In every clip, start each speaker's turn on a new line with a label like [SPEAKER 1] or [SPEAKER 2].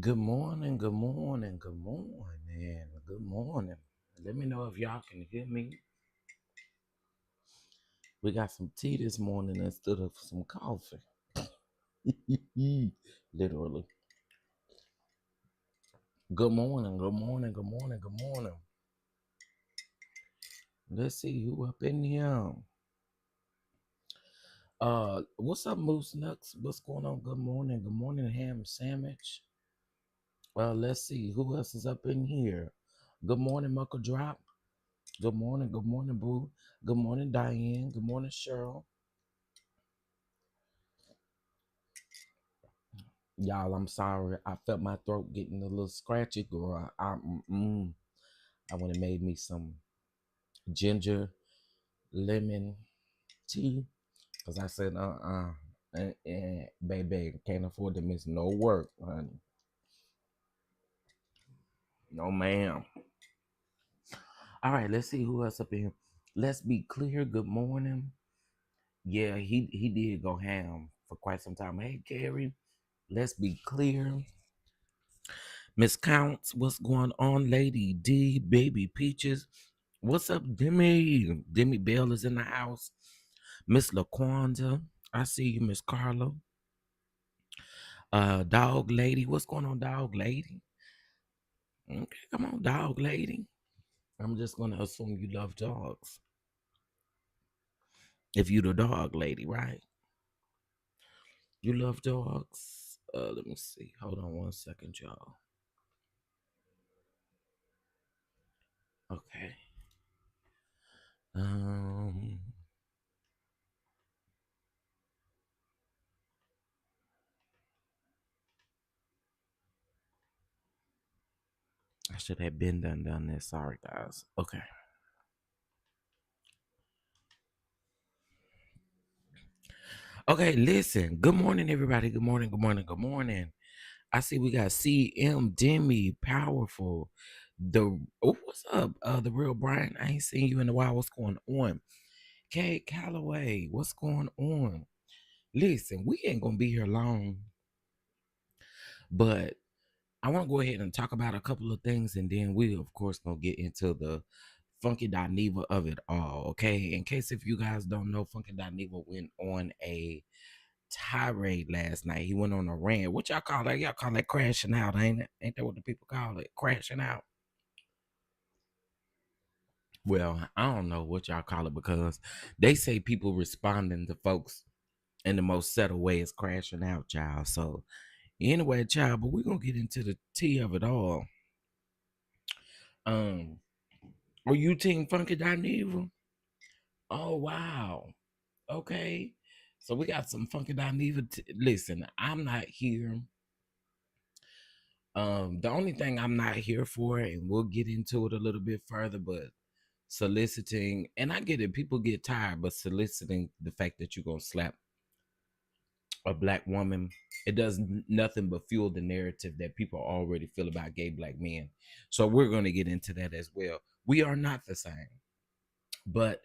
[SPEAKER 1] Good morning, good morning, good morning, good morning. Let me know if y'all can hear me. We got some tea this morning instead of some coffee. Literally. Good morning, good morning, good morning, good morning. Let's see who up in here. What's up, Moose Nuts? What's going on? Good morning, ham sandwich. Let's see who else is up in here. Good morning, Muckle Drop. Good morning, Boo. Good morning, Diane. Good morning, Cheryl. Y'all, I'm sorry. I felt my throat getting a little scratchy, girl. I would have made me some ginger lemon tea because I said, baby, can't afford to miss no work, honey. No, ma'am. All right, let's see who else up in here. Let's be clear. Good morning. Yeah, he did go ham for quite some time. Hey, Carrie. Let's be clear. Miss Counts, what's going on? Lady D, Baby Peaches, what's up, Demi? Demi Bell is in the house. Miss LaQuanda, I see you, Miss Carla. Dog Lady, what's going on, Dog Lady? Okay, come on, Dog Lady. I'm just gonna assume you love dogs. If you the dog lady, right? You love dogs. Let me see. Hold on one second, y'all. Okay. Um. I should have been done this. Sorry, guys. Okay. Okay, listen. Good morning, everybody. Good morning, good morning, good morning. I see we got CM Demi, powerful. What's up? The real Brian. I ain't seen you in a while. What's going on? Kate Calloway, what's going on? Listen, we ain't gonna be here long, but I want to go ahead and talk about a couple of things, and then we, of course, gonna get into the Funky Dineva of it all. Okay, in case if you guys don't know, Funky Dineva went on a tirade last night. He went on a rant. What y'all call that? Y'all call that crashing out, ain't it? Ain't that what the people call it? Crashing out. Well, I don't know what y'all call it because they say people responding to folks in the most subtle way is crashing out, child. So anyway, child, but we're gonna get into the tea of it all. Um, are you Team Funky Dineva? Oh wow. Okay. So we got some Funky Dineva. Listen, I'm not here. The only thing I'm not here for, and we'll get into it a little bit further, but soliciting, and I get it, people get tired, but soliciting the fact that you're gonna slap a black woman, it does nothing but fuel the narrative that people already feel about gay black men. So we're gonna get into that as well. We are not the same, but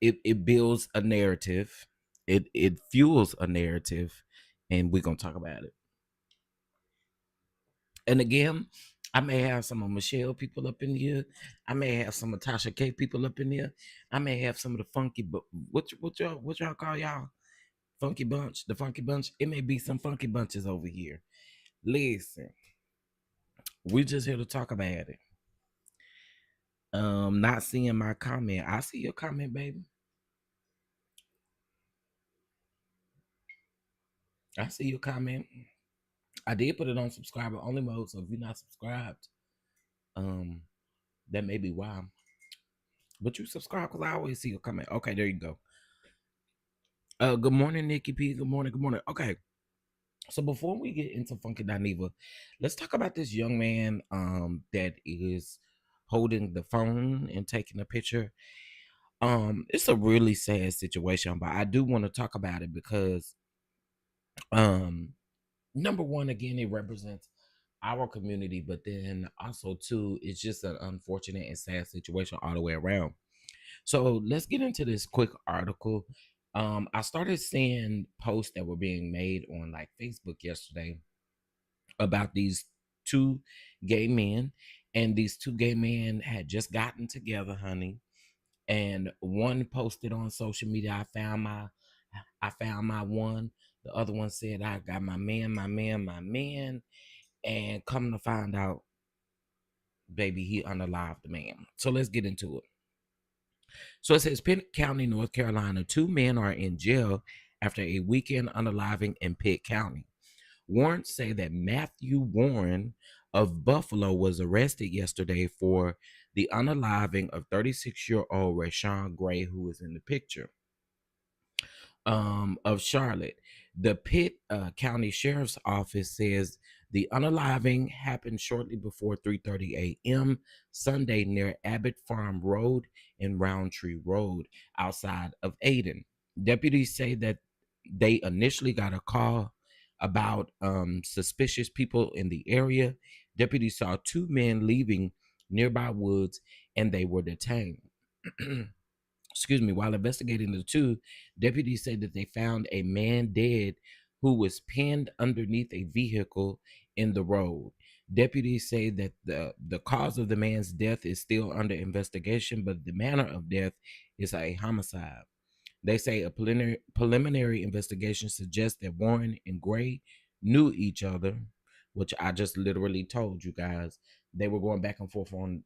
[SPEAKER 1] it builds a narrative, it fuels a narrative, and we're gonna talk about it. And again, I may have some of Michelle people up in here. I may have some of Tasha K people up in here. I may have some of the funky, but what y'all call y'all? Funky bunch, the funky bunch. It may be some funky bunches over here. Listen, we just here to talk about it. Not seeing my comment. I see your comment, baby. I see your comment. I did put it on subscriber only mode, so if you're not subscribed, um, that may be why. But you subscribe because I always see your comment. Okay, there you go. Good morning, Nikki P. Good morning. Good morning. Okay, so before we get into Funky Dineva, let's talk about this young man that is holding the phone and taking a picture. It's a really sad situation, but I do want to talk about it because um number one, again, it represents our community, but then also too, it's just an unfortunate and sad situation all the way around. So let's get into this quick article. I started seeing posts that were being made on like Facebook yesterday about these two gay men, and these two gay men had just gotten together, honey. And one posted on social media, I found my one. The other one said, I got my man, my man, my man. And come to find out, baby, he unalived the man. So let's get into it. So it says, Pitt County, North Carolina, two men are in jail after a weekend unaliving in Pitt County. Warrants say that Matthew Warren of Buffalo was arrested yesterday for the unaliving of 36-year-old Rashawn Gray, who is in the picture, of Charlotte. The Pitt County Sheriff's Office says the unaliving happened shortly before 3:30 a.m. Sunday near Abbott Farm Road and Roundtree Road outside of Aden. Deputies say that they initially got a call about suspicious people in the area. Deputies saw two men leaving nearby woods and they were detained. Excuse me. While investigating the two, deputies said that they found a man dead who was pinned underneath a vehicle in the road. Deputies say that the cause of the man's death is still under investigation, but the manner of death is a homicide. They say a preliminary investigation suggests that Warren and Gray knew each other, which I just literally told you guys. They were going back and forth on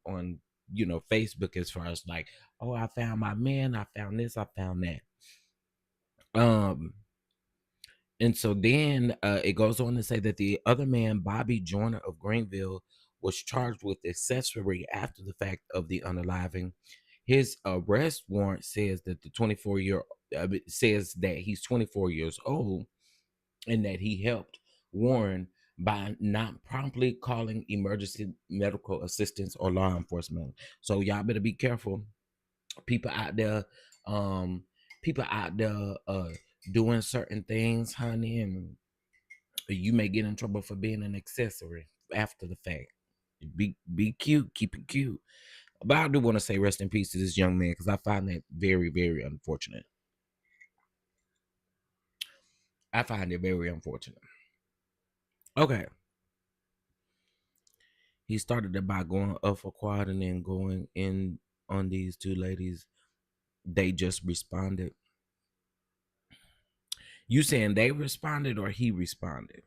[SPEAKER 1] Facebook as far as like, oh, I found my man, I found this, I found that. And so then it goes on to say that the other man, Bobby Joyner of Greenville, was charged with accessory after the fact of the unaliving. His arrest warrant says that the 24-year says that he's 24 years old and that he helped Warren by not promptly calling emergency medical assistance or law enforcement. So y'all better be careful. People out there, um, people out there doing certain things, honey, and you may get in trouble for being an accessory after the fact. Be cute, keep it cute. But I do want to say rest in peace to this young man because I find that very, very unfortunate. I find it very unfortunate. Okay. He started it by going up for quad and then going in on these two ladies. They just responded. You saying they responded or he responded?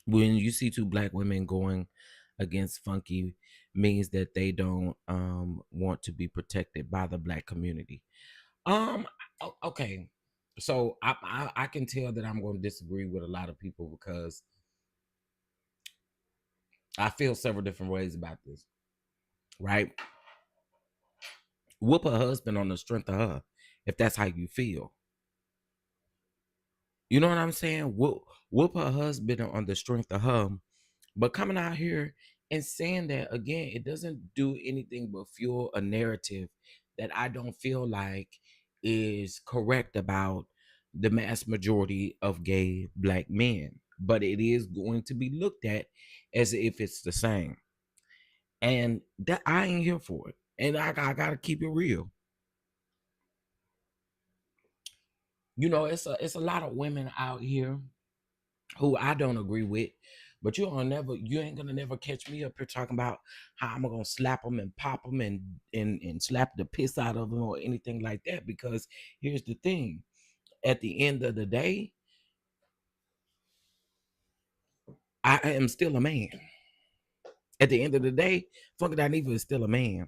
[SPEAKER 1] When you see two black women going against Funky means that they don't want to be protected by the black community. Okay. So I can tell that I'm going to disagree with a lot of people because I feel several different ways about this. Right? Whoop her husband on the strength of her, if that's how you feel. You know what I'm saying? Whoop her husband on the strength of her. But coming out here and saying that again, it doesn't do anything but fuel a narrative that I don't feel like is correct about the mass majority of gay black men. But it is going to be looked at as if it's the same. And that I ain't here for it. And I gotta keep it real. You know, it's a lot of women out here who I don't agree with, but you ain't gonna never catch me up here talking about how I'm gonna slap them and pop them and slap the piss out of them or anything like that. Because here's the thing: at the end of the day, I am still a man. At the end of the day, Funky Dineva is still a man.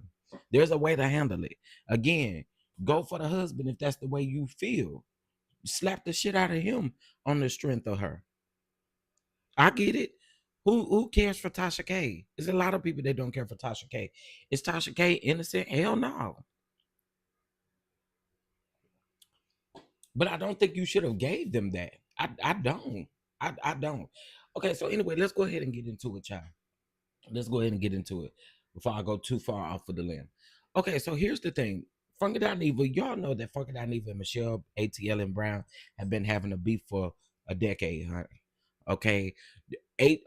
[SPEAKER 1] There's a way to handle it. Again, go for the husband if that's the way you feel. Slap the shit out of him on the strength of her. I get it. Who cares for Tasha K? There's a lot of people that don't care for Tasha K. Is Tasha K innocent? Hell no. But I don't think you should have gave them that. I don't. I don't. Okay, so anyway, let's go ahead and get into it, child. Let's go ahead and get into it before I go too far off of the limb. Okay, so here's the thing. Funky Dineva, y'all know that Funky Dineva and Michelle ATL and Brown have been having a beef for a decade, honey. Okay,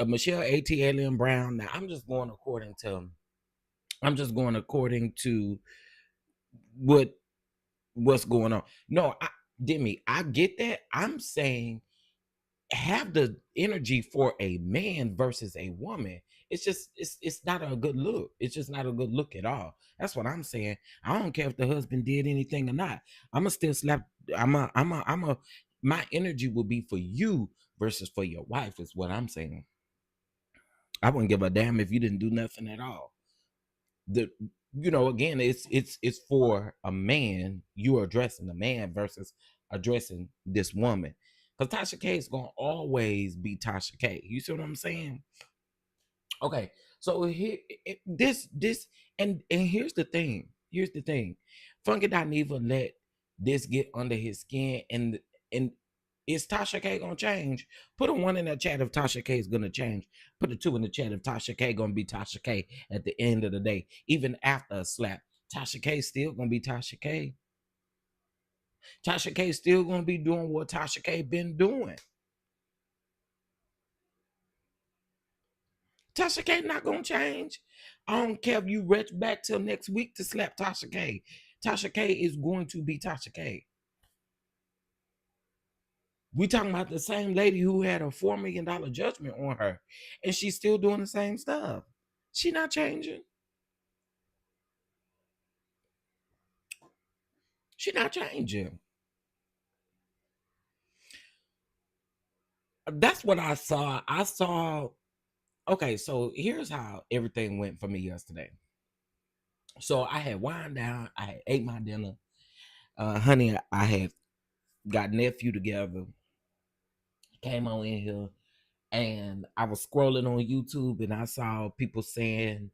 [SPEAKER 1] Michelle ATL and Brown. Now I'm just going according to what's going on. No, Demi, I get that. I'm saying have the energy for a man versus a woman. It's just it's not a good look. It's just not a good look at all. That's what I'm saying. I don't care if the husband did anything or not. I'ma still slap. I'm a. My energy will be for you versus for your wife. Is what I'm saying. I wouldn't give a damn if you didn't do nothing at all. The again, it's for a man. You are addressing a man versus addressing this woman, because Tasha K is gonna always be Tasha K. You see what I'm saying? Okay, so here, this, and here's the thing. Here's the thing. Funky Dineva let this get under his skin, and is Tasha K gonna change? Put a one in the chat if Tasha K is gonna change. Put a two in the chat if Tasha K gonna be Tasha K at the end of the day, even after a slap. Tasha K still gonna be Tasha K. Tasha K still gonna be doing what Tasha K been doing. Tasha K not gonna change. I don't care if you reach back till next week to slap Tasha K. Tasha K is going to be Tasha K. We talking about the same lady who had a $4 million judgment on her, and she's still doing the same stuff. She not changing. She not changing. That's what I saw. I saw. Okay, so here's how everything went for me yesterday. So I had wind down. I had ate my dinner. Honey, I had got nephew together. Came on in here, and I was scrolling on YouTube, and I saw people saying,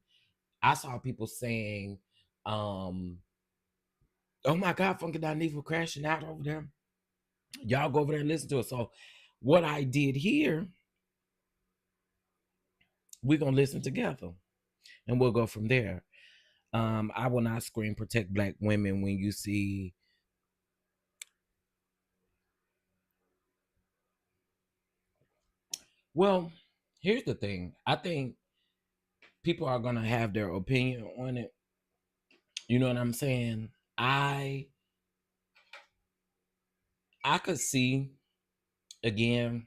[SPEAKER 1] "Oh my God, Funky Dineva crashing out over there. Y'all go over there and listen to it." So, what I did here, we're gonna listen together, and we'll go from there. I will not scream protect black women when you see. Well, here's the thing. I think people are gonna have their opinion on it. You know what I'm saying? I could see again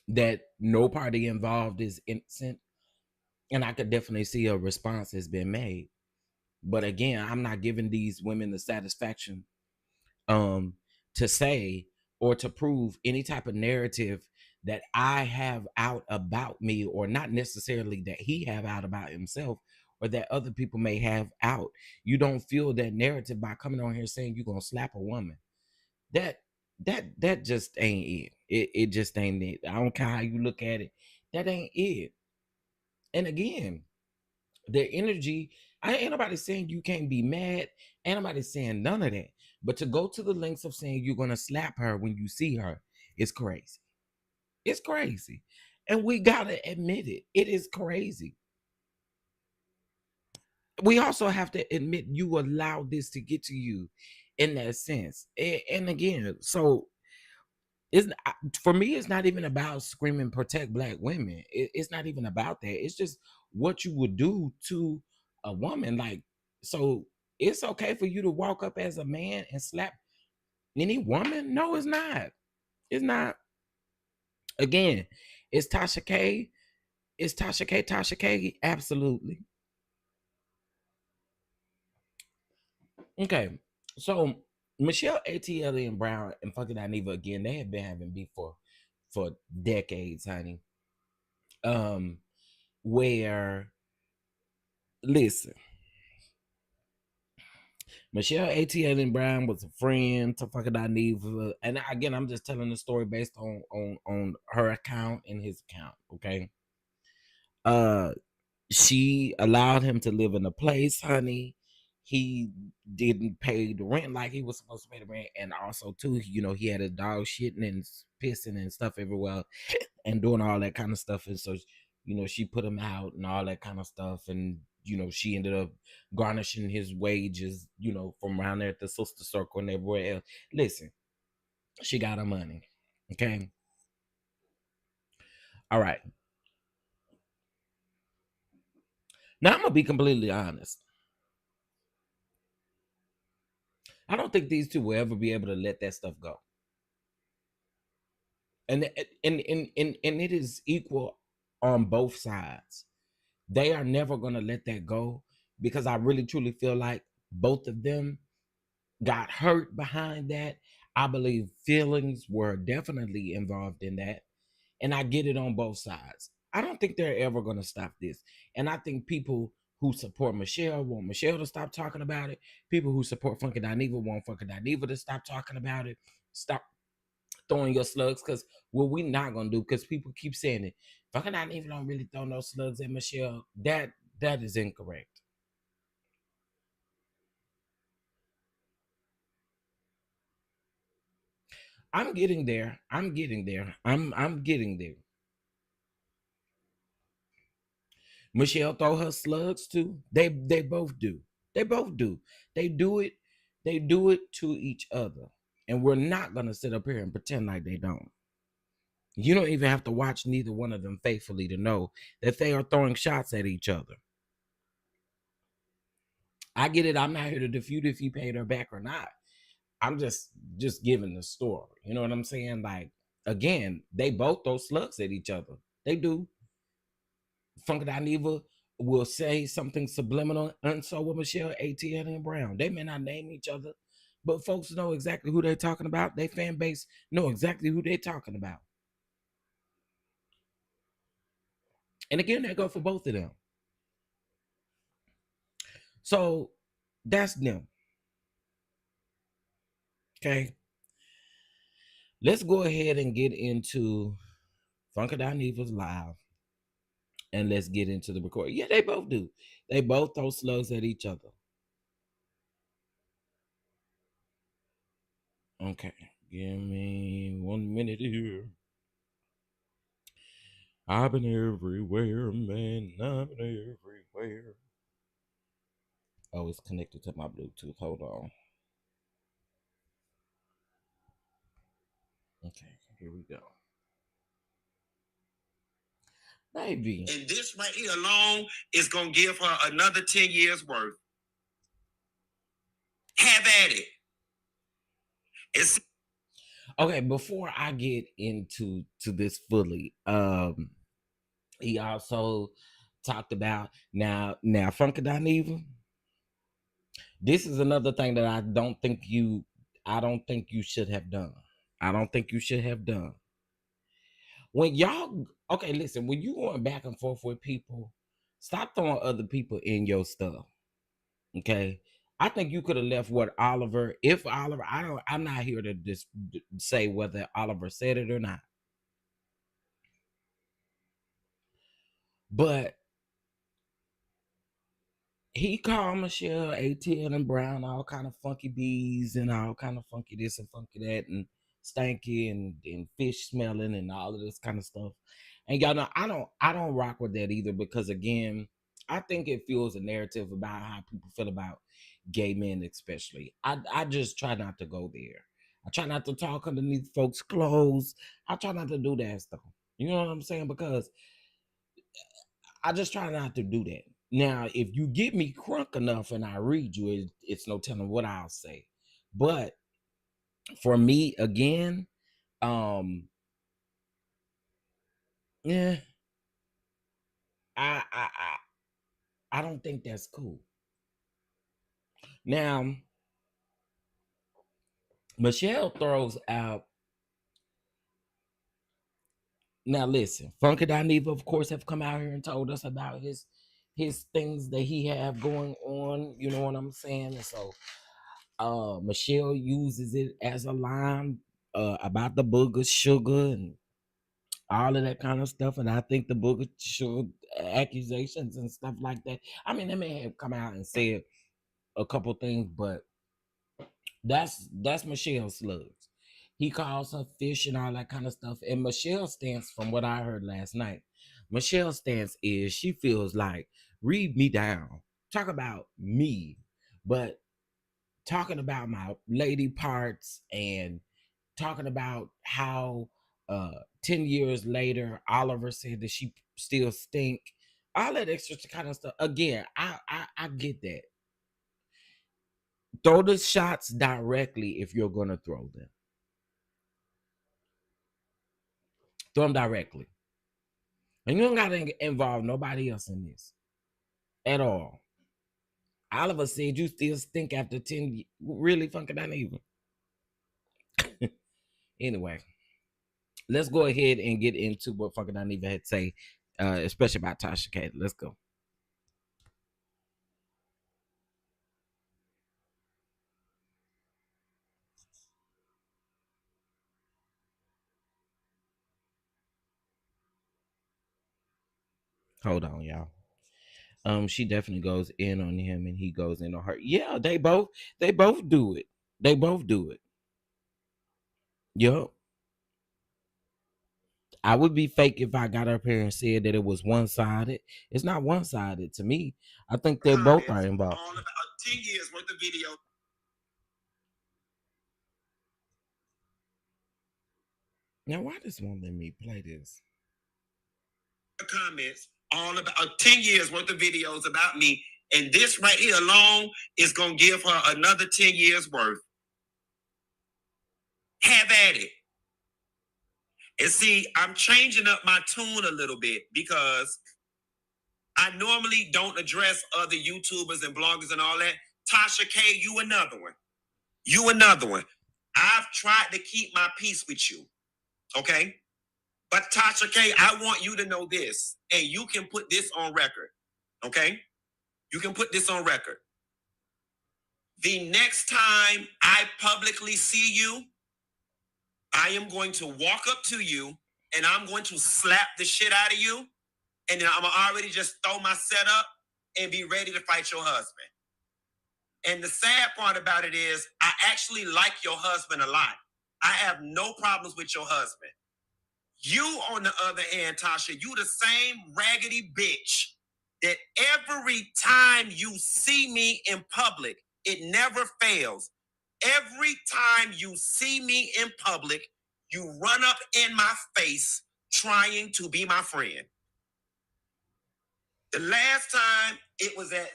[SPEAKER 1] that no party involved is innocent, and I could definitely see a response has been made. But again, I'm not giving these women the satisfaction um to say or to prove any type of narrative that I have out about me, or not necessarily that he have out about himself, or that other people may have out. You don't feel that narrative by coming on here saying you're gonna slap a woman. That that just ain't it. It just ain't it. I don't care how you look at it. That ain't it. And again, their energy, I ain't nobody saying you can't be mad. Ain't nobody saying none of that. But to go to the lengths of saying you're gonna slap her when you see her is crazy. It's crazy. And we gotta admit it. It is crazy. We also have to admit you allowed this to get to you in that sense. And again, so it's for me, it's not even about screaming protect black women. It's not even about that. It's just what you would do to a woman. Like, so it's okay for you to walk up as a man and slap any woman? No, it's not. It's not. Again, it's Tasha K. It's Tasha K. Tasha K. Absolutely. Okay. So Michelle ATL and Brown and fucking Dineva again, they have been having beef for decades, honey. Um, where listen, Michelle ATL and Brown was a friend to fucking Dineva, and again, I'm just telling the story based on her account and his account. Okay. Uh, she allowed him to live in a place, honey. He didn't pay the rent like he was supposed to pay the rent, and also too, he had a dog shitting and pissing and stuff everywhere, and doing all that kind of stuff. And so, she put him out and all that kind of stuff, and she ended up garnishing his wages, from around there at the sister circle and everywhere else. Listen, she got her money. Okay, all right. Now I'm gonna be completely honest. I don't think these two will ever be able to let that stuff go. And it is equal on both sides. They are never going to let that go, because I really truly feel like both of them got hurt behind that. I believe feelings were definitely involved in that. And I get it on both sides. I don't think they're ever going to stop this. And I think people who support Michelle want Michelle to stop talking about it. People who support Funky Dineva want Funky Dineva to stop talking about it. Stop throwing your slugs, because what we not gonna do, because people keep saying it, Funky Dineva don't really throw no slugs at Michelle. That is incorrect. I'm getting there. I'm getting there. I'm getting there. Michelle throw her slugs too. They both do. They both do. They do it. They do it to each other. And we're not gonna sit up here and pretend like they don't. You don't even have to watch neither one of them faithfully to know that they are throwing shots at each other. I get it. I'm not here to defute if you paid her back or not. I'm just giving the story. You know what I'm saying? Like, again, they both throw slugs at each other. They do. Funky Dineva will say something subliminal, and so will Michelle, ATL, and Brown. They may not name each other, but folks know exactly who they're talking about. They fan base know exactly who they're talking about. And again, that go for both of them. So that's them. Okay. Let's go ahead and get into Funky Dineva's live, and let's get into the recording. Yeah, they both do. They both throw slugs at each other. Okay. Give me 1 minute here. I've been everywhere, man. I've been everywhere. Oh, it's connected to my Bluetooth. Hold on. Okay, here we go. Baby. And this right here alone is going to give her another 10 years worth. Have at it. It's okay, before I get into this fully, he also talked about now Funky Dineva. This is another thing that I don't think you should have done. I don't think you should have done. When y'all, okay, listen, when you going back and forth with people, stop throwing other people in your stuff. Okay. I think you could have left what Oliver, if Oliver, I'm not here to just say whether Oliver said it or not. But he called Michelle, ATL, and Brown all kind of funky bees and all kind of funky this and funky that and stanky and fish smelling and all of this kind of stuff. And y'all know I don't rock with that either, because again, I think it fuels a narrative about how people feel about gay men, especially. I just try not to go there. I try not to talk underneath folks' clothes. I try not to do that stuff. You know what I'm saying? Because I just try not to do that. Now, if you get me crunk enough and I read you, it's no telling what I'll say. But for me, again, um, yeah, I I I, I don't think that's cool. Now, Michelle throws out. Now, listen, Funky Dineva, of course, have come out here and told us about his things that he have going on. You know what I'm saying? And so, Michelle uses it as a line about the booger sugar and all of that kind of stuff. And I think the booger sugar accusations and stuff like that. I mean, they may have come out and said a couple things, but that's Michelle's slugs. He calls her fish and all that kind of stuff. And Michelle's stance, from what I heard last night, Michelle's stance is she feels like, read me down. Talk about me. But talking about my lady parts and talking about how 10 years later Oliver said that she still stink, all that extra kind of stuff. Again, I get that. Throw the shots directly if you're gonna throw them. Throw them directly. And you don't gotta involve nobody else in this at all. Oliver said you still stink after 10 years. Really fucking not even. Anyway, let's go ahead and get into what fucking I even had to say, especially about Tasha K. Let's go. Hold on, y'all. She definitely goes in on him and he goes in on her. Yeah, they both do it. They both do it. Yup. I would be fake if I got up here and said that it was one-sided. It's not one-sided to me. I think they both are involved.
[SPEAKER 2] All about 10 years worth of video.
[SPEAKER 1] Now, why does one let me play this?
[SPEAKER 2] Comments all about 10 years worth of videos about me, and this right here alone is gonna give her another 10 years worth. Have at it. And see, I'm changing up my tune a little bit because I normally don't address other YouTubers and bloggers and all that. Tasha K, you another one. You another one. I've tried to keep my peace with you. Okay? But Tasha K, I want you to know this, and you can put this on record. Okay? You can put this on record. The next time I publicly see you, I am going to walk up to you and I'm going to slap the shit out of you. And then I'm already just throw my setup and be ready to fight your husband. And the sad part about it is I actually like your husband a lot. I have no problems with your husband. You, on the other hand, Tasha, you the same raggedy bitch that every time you see me in public, it never fails. Every time you see me in public, you run up in my face trying to be my friend. The last time it was at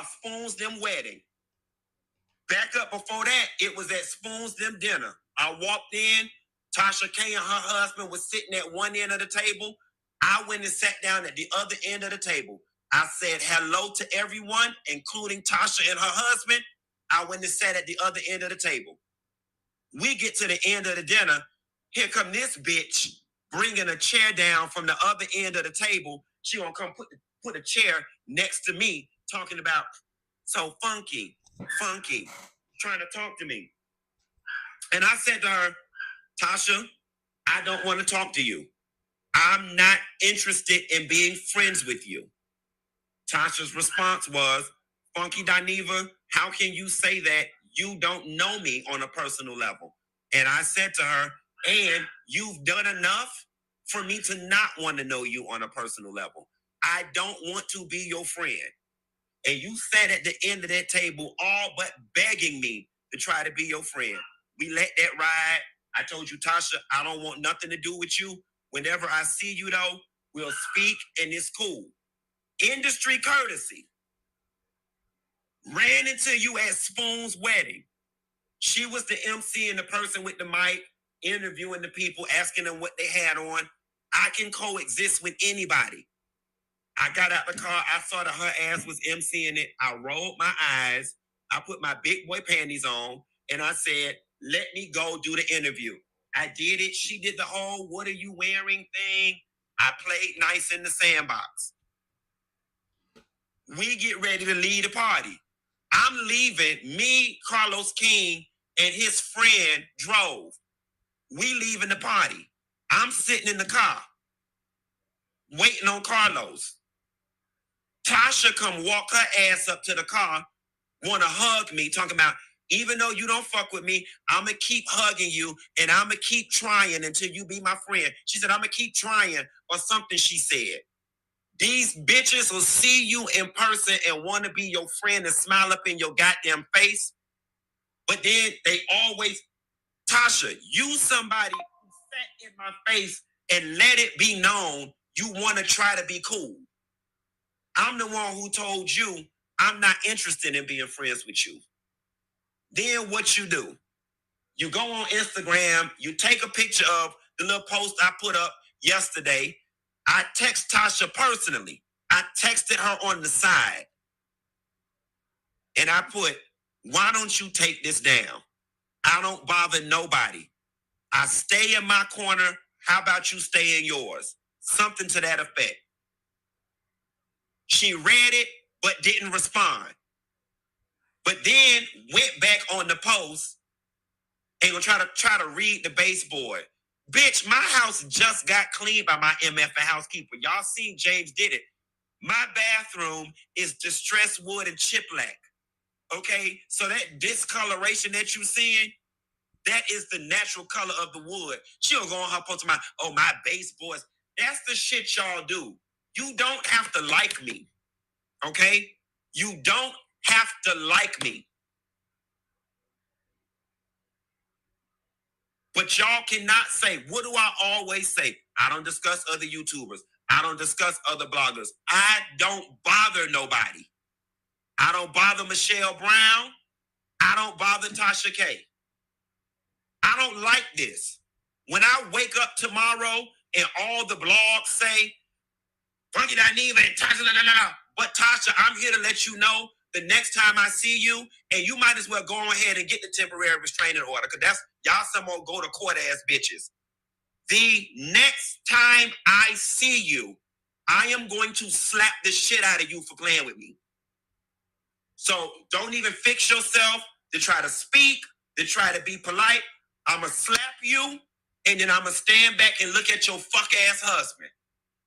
[SPEAKER 2] Spoon's Them wedding. Back up before that, it was at Spoon's Them dinner. I walked in, Tasha K and her husband was sitting at one end of the table. I went and sat down at the other end of the table. I said hello to everyone, including Tasha and her husband. I went and sat at the other end of the table. We get to the end of the dinner. Here come this bitch bringing a chair down from the other end of the table. She gonna come put a chair next to me, talking about so funky, trying to talk to me. And I said to her, Tasha, I don't want to talk to you. I'm not interested in being friends with you. Tasha's response was, Funky Dineva, how can you say that? You don't know me on a personal level. And I said to her, and you've done enough for me to not want to know you on a personal level. I don't want to be your friend. And you sat at the end of that table all but begging me to try to be your friend. We let that ride. I told you, Tasha, I don't want nothing to do with you. Whenever I see you, though, we'll speak and it's cool. Industry courtesy. Ran into you at Spoon's wedding. She was the MC and the person with the mic, interviewing the people, asking them what they had on. I can coexist with anybody. I got out the car. I saw that her ass was MCing it. I rolled my eyes. I put my big boy panties on, and I said, let me go do the interview. I did it. She did the whole what are you wearing thing. I played nice in the sandbox. We get ready to leave the party. I'm leaving. Me, Carlos King, and his friend drove. We leaving the party. I'm sitting in the car, waiting on Carlos. Tasha come walk her ass up to the car, want to hug me, talking about, even though you don't fuck with me, I'm going to keep hugging you, and I'm going to keep trying until you be my friend. She said, I'm going to keep trying, or something she said. These bitches will see you in person and want to be your friend and smile up in your goddamn face. But then they always, Tasha, you somebody who sat in my face and let it be known you want to try to be cool. I'm the one who told you I'm not interested in being friends with you. Then what you do? You go on Instagram, you take a picture of the little post I put up yesterday. I text Tasha personally. I texted her on the side. And I put, why don't you take this down? I don't bother nobody. I stay in my corner. How about you stay in yours? Something to that effect. She read it, but didn't respond. But then went back on the post and gonna try to read the baseboard. Bitch, my house just got cleaned by my MF housekeeper. Y'all seen James did it. My bathroom is distressed wood and chiplac. Okay, so that discoloration that you seeing, that is the natural color of the wood. She'll go on her post my, oh, my baseboards. That's the shit y'all do. You don't have to like me. Okay? You don't have to like me. But y'all cannot say, what do I always say? I don't discuss other YouTubers. I don't discuss other bloggers. I don't bother nobody. I don't bother Michelle Brown. I don't bother Tasha K. I don't like this. When I wake up tomorrow and all the blogs say, Funky Dineva and Tasha, but Tasha, I'm here to let you know the next time I see you, and you might as well go ahead and get the temporary restraining order, because that's y'all some more go to court ass bitches. The next time I see you, I am going to slap the shit out of you for playing with me. So don't even fix yourself to try to speak, to try to be polite. I'm going to slap you, and then I'm going to stand back and look at your fuck-ass husband.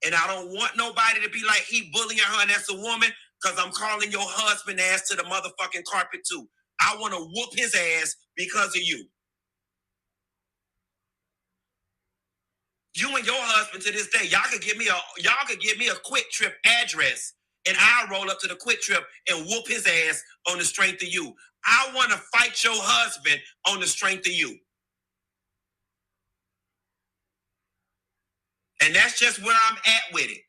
[SPEAKER 2] And I don't want nobody to be like, he bullying her and that's a woman, because I'm calling your husband ass to the motherfucking carpet too. I want to whoop his ass because of you. You and your husband to this day, y'all could give me a Quick Trip address, and I'll roll up to the Quick Trip and whoop his ass on the strength of you. I want to fight your husband on the strength of you. And that's just where I'm at with it.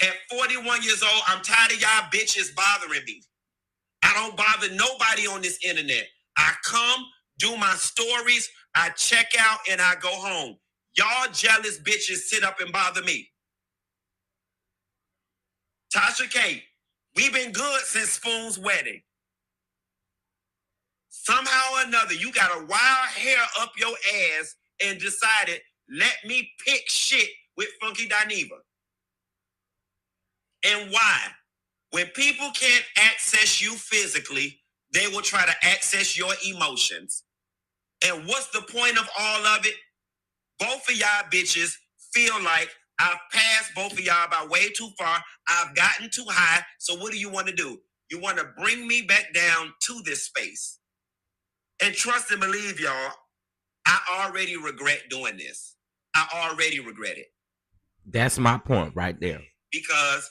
[SPEAKER 2] At 41 years old, I'm tired of y'all bitches bothering me. I don't bother nobody on this internet. I come, do my stories, I check out, and I go home. Y'all jealous bitches sit up and bother me. Tasha K, we've been good since Spoon's wedding. Somehow or another, you got a wild hair up your ass and decided, let me pick shit with Funky Dineva. And why? When people can't access you physically, they will try to access your emotions. And what's the point of all of it? Both of y'all bitches feel like I've passed both of y'all by way too far. I've gotten too high. So what do you want to do? You want to bring me back down to this space. And trust and believe, y'all, I already regret doing this. I already regret it.
[SPEAKER 1] That's my point right there.
[SPEAKER 2] Because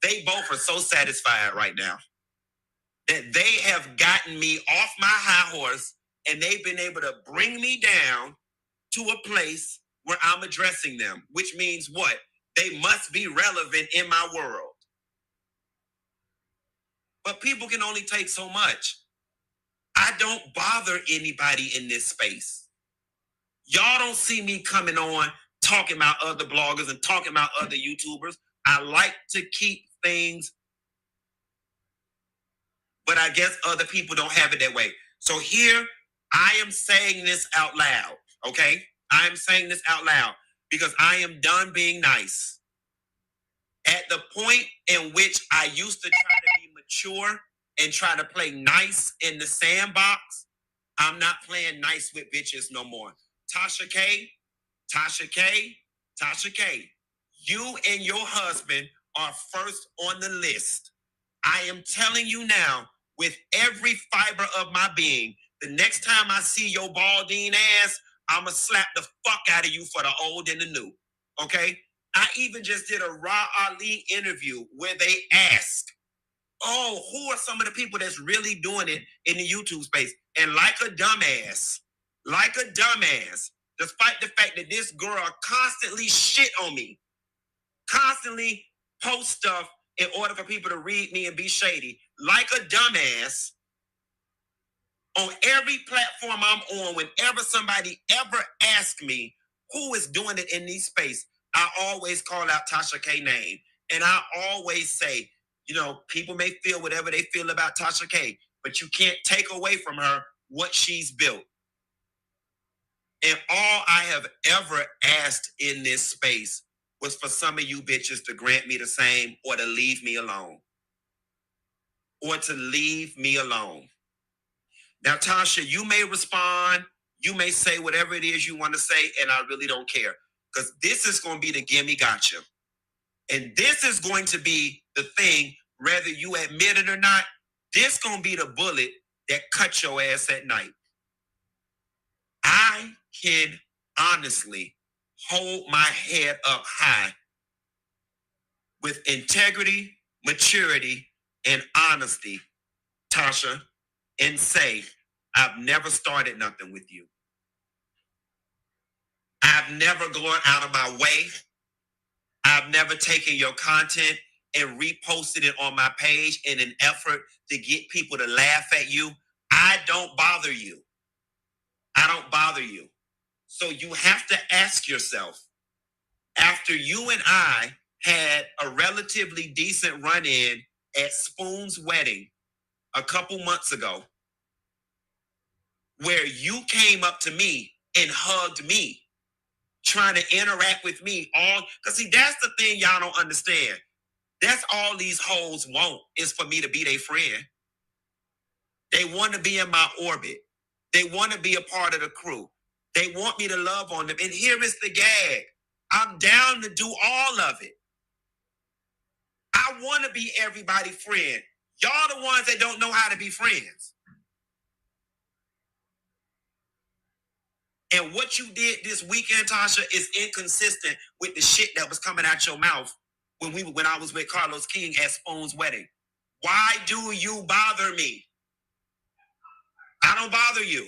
[SPEAKER 2] they both are so satisfied right now that they have gotten me off my high horse, and they've been able to bring me down to a place where I'm addressing them, which means what? They must be relevant in my world. But people can only take so much. I don't bother anybody in this space. Y'all don't see me coming on talking about other bloggers and talking about other YouTubers. I like to keep things, but I guess other people don't have it that way. So here, I am saying this out loud, okay? I am saying this out loud because I am done being nice. At the point in which I used to try to be mature and try to play nice in the sandbox, I'm not playing nice with bitches no more. Tasha K, Tasha K, Tasha K, you and your husband are first on the list. I am telling you now, with every fiber of my being, the next time I see your balding ass, I'ma slap the fuck out of you for the old and the new. Okay? I even just did a Raw Ali interview where they asked, oh, who are some of the people that's really doing it in the YouTube space? And like a dumbass, despite the fact that this girl constantly shit on me, constantly post stuff in order for people to read me and be shady. Like a dumbass, on every platform I'm on, whenever somebody ever asks me who is doing it in these space, I always call out Tasha K name. And I always say, people may feel whatever they feel about Tasha K, but you can't take away from her what she's built. And all I have ever asked in this space was for some of you bitches to grant me the same, or to leave me alone. Or to leave me alone. Now, Tasha, you may respond. You may say whatever it is you want to say, and I really don't care. Because this is going to be the gimme gotcha. And this is going to be the thing, whether you admit it or not, this going to be the bullet that cuts your ass at night. I can honestly hold my head up high with integrity, maturity, and honesty, Tasha, and say, I've never started nothing with you. I've never gone out of my way. I've never taken your content and reposted it on my page in an effort to get people to laugh at you. I don't bother you. I don't bother you. So you have to ask yourself, after you and I had a relatively decent run-in at Spoon's wedding a couple months ago, where you came up to me and hugged me, trying to interact with me, because see, that's the thing y'all don't understand. That's all these hoes want, is for me to be their friend. They want to be in my orbit. They want to be a part of the crew. They want me to love on them. And here is the gag. I'm down to do all of it. I want to be everybody's friend. Y'all the ones that don't know how to be friends. And what you did this weekend, Tasha, is inconsistent with the shit that was coming out your mouth when I was with Carlos King at Spoon's wedding. Why do you bother me? I don't bother you.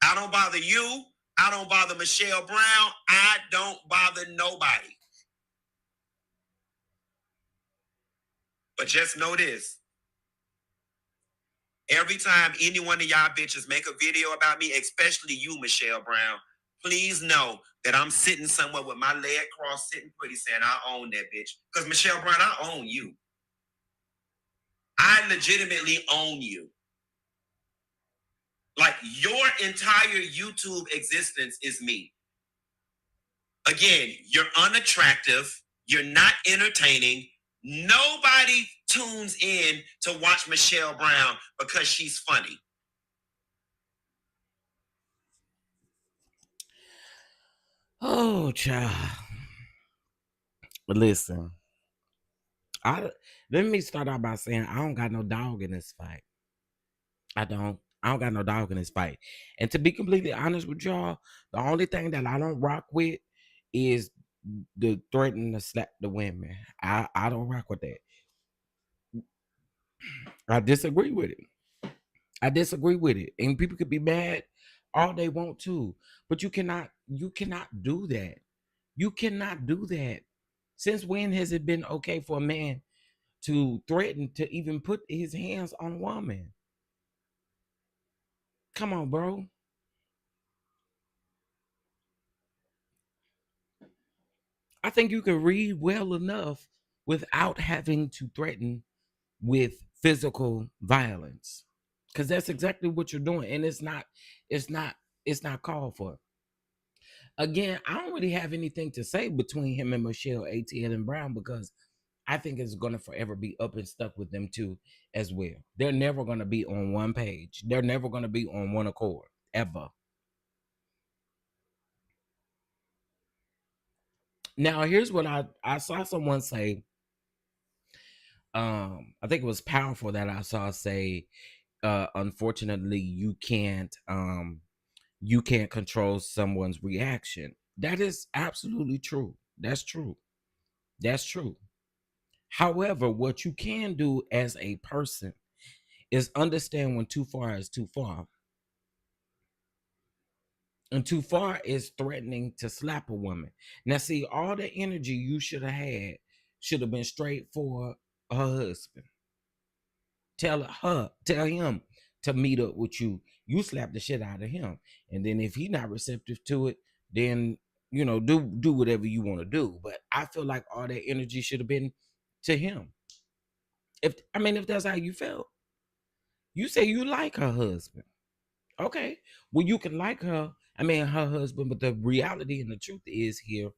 [SPEAKER 2] I don't bother you. I don't bother Michelle Brown. I don't bother nobody. But just know this. Every time any one of y'all bitches make a video about me, especially you, Michelle Brown, please know that I'm sitting somewhere with my leg crossed, sitting pretty, saying I own that bitch. Because Michelle Brown, I own you. I legitimately own you. Like, your entire YouTube existence is me. Again, you're unattractive. You're not entertaining. Nobody tunes in to watch Michelle Brown because she's funny.
[SPEAKER 1] Oh, child. But listen, let me start out by saying I don't got no dog in this fight. I don't got no dog in this fight. And to be completely honest with y'all, the only thing that I don't rock with is the threatening to slap the women. I don't rock with that. I disagree with it. I disagree with it. And people could be mad all they want to, but you cannot do that. You cannot do that. Since when has it been okay for a man to threaten to even put his hands on a woman? Come on, bro. I think you can read well enough without having to threaten with physical violence, because that's exactly what you're doing, and it's not called for. Again, I don't really have anything to say between him and Michelle ATL and Brown, because I think it's going to forever be up and stuck with them two as well. They're never going to be on one page. They're never going to be on one accord, ever. Now, here's what I saw someone say. I think it was powerful that I saw say, unfortunately, you can't control someone's reaction. That is absolutely true. That's true. That's true. However, what you can do as a person is understand when too far is too far. And too far is threatening to slap a woman. Now, see, all the energy you should have had should have been straight for her husband. Tell him to meet up with you. You slap the shit out of him. And then if he not receptive to it, then do whatever you want to do. But I feel like all that energy should have been to him. If that's how you felt. You say you like her husband. Okay. Well, you can like her, her husband, but the reality and the truth is here,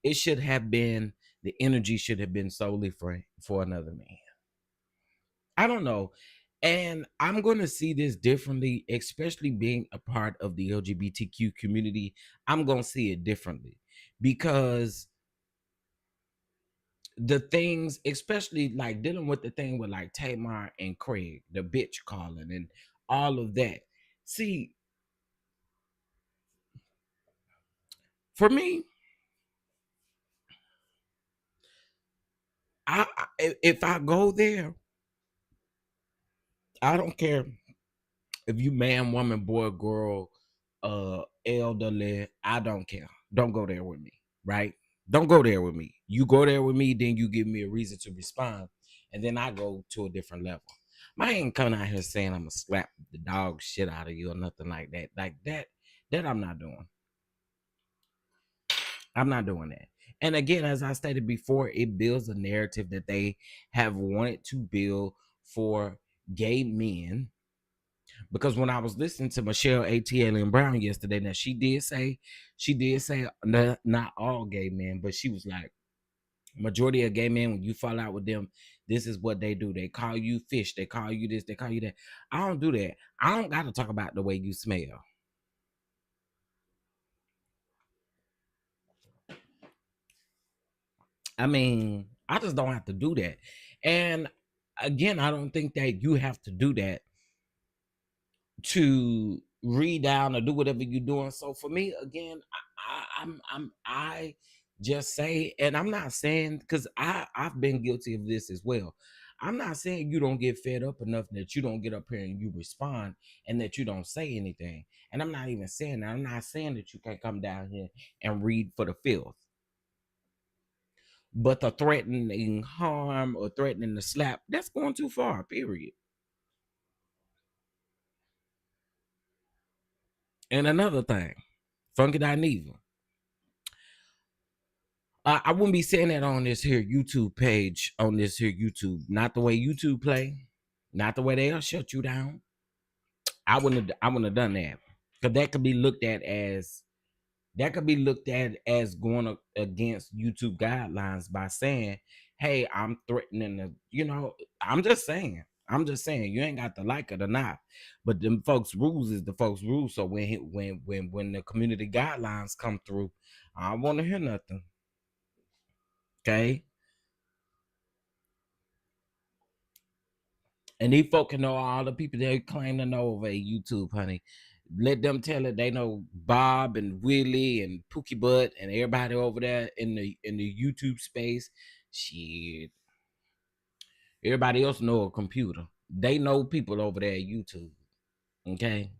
[SPEAKER 1] it should have been the energy should have been solely for another man. I don't know. And I'm going to see this differently, especially being a part of the LGBTQ community. I'm going to see it differently because the things, especially like dealing with the thing with like Tamar and Craig, the bitch calling and all of that. See, for me, if I go there, I don't care if you man, woman, boy, girl, elderly, I don't care. Don't go there with me, right? Don't go there with me. You go there with me, then you give me a reason to respond, and then I go to a different level. I ain't coming out here saying I'm gonna slap the dog shit out of you or nothing like that. Like that I'm not doing. I'm not doing that. And again, as I stated before, it builds a narrative that they have wanted to build for gay men. Because when I was listening to Michelle A.T. Brown yesterday, now she did say not all gay men, but she was like, majority of gay men, when you fall out with them, this is what they do. They call you fish. They call you this. They call you that. I don't do that. I don't got to talk about the way you smell. I just don't have to do that. And again, I don't think that you have to do that to read down or do whatever you're doing. So for me, again, I just say, and I'm not saying, because I've been guilty of this as well. I'm not saying you don't get fed up enough that you don't get up here and you respond and that you don't say anything. And I'm not even saying that. I'm not saying that you can't come down here and read for the filth. But the threatening harm or threatening to slap, that's going too far, period. And another thing, Funky Dineva. I wouldn't be saying that on this here YouTube page, on this here YouTube. Not the way YouTube play, not the way they'll shut you down. I wouldn't have done that. Because that could be looked at as going against YouTube guidelines by saying, hey, I'm threatening to, I'm just saying. You ain't got to like it or not. But them folks' rules is the folks' rules. So when the community guidelines come through, I don't want to hear nothing. Okay. And these folk can know all the people they claim to know over YouTube, honey. Let them tell it they know Bob and Willie and Pookie Butt and everybody over there in the YouTube space. Shit. Everybody else know a computer. They know people over there at YouTube. Okay.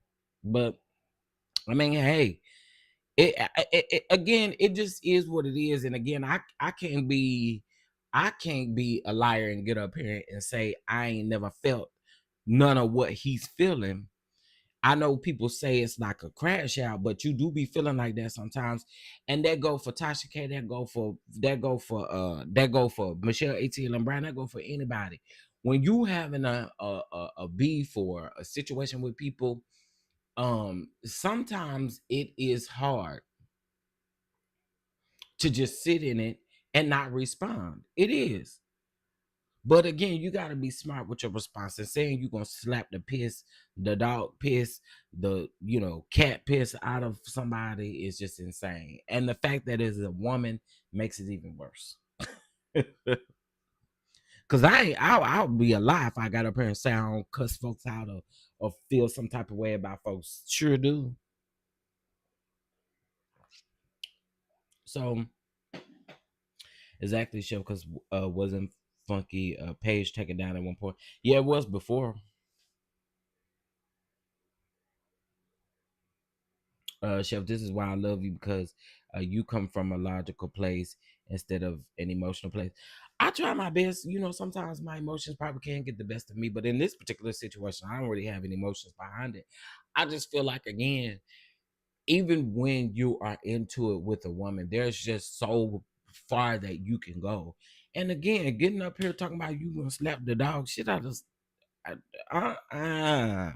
[SPEAKER 1] But hey, again, it just is what it is. And again, I can't be a liar and get up here and say I ain't never felt none of what he's feeling. I know people say it's like a crash out, but you do be feeling like that sometimes. And that go for Tasha K, that go for Michelle A.T. Brown, that go for anybody. When you having a beef or a situation with people, sometimes it is hard to just sit in it and not respond. It is. But again, you got to be smart with your response. And saying you're going to slap the dog piss, the, cat piss out of somebody is just insane. And the fact that it's a woman makes it even worse. Because I'll be a lie if I got up here and say I don't cuss folks out or feel some type of way about folks. Sure do. So, exactly, Chef, because wasn't Funky Page taken down at one point? Yeah, it was before. Chef, this is why I love you, because you come from a logical place instead of an emotional place. I try my best. You know, sometimes my emotions probably can't get the best of me, but in this particular situation, I don't really have any emotions behind it. I just feel like, again, even when you are into it with a woman, there's just so far that you can go. And again, getting up here talking about you gonna slap the dog shit out of uh.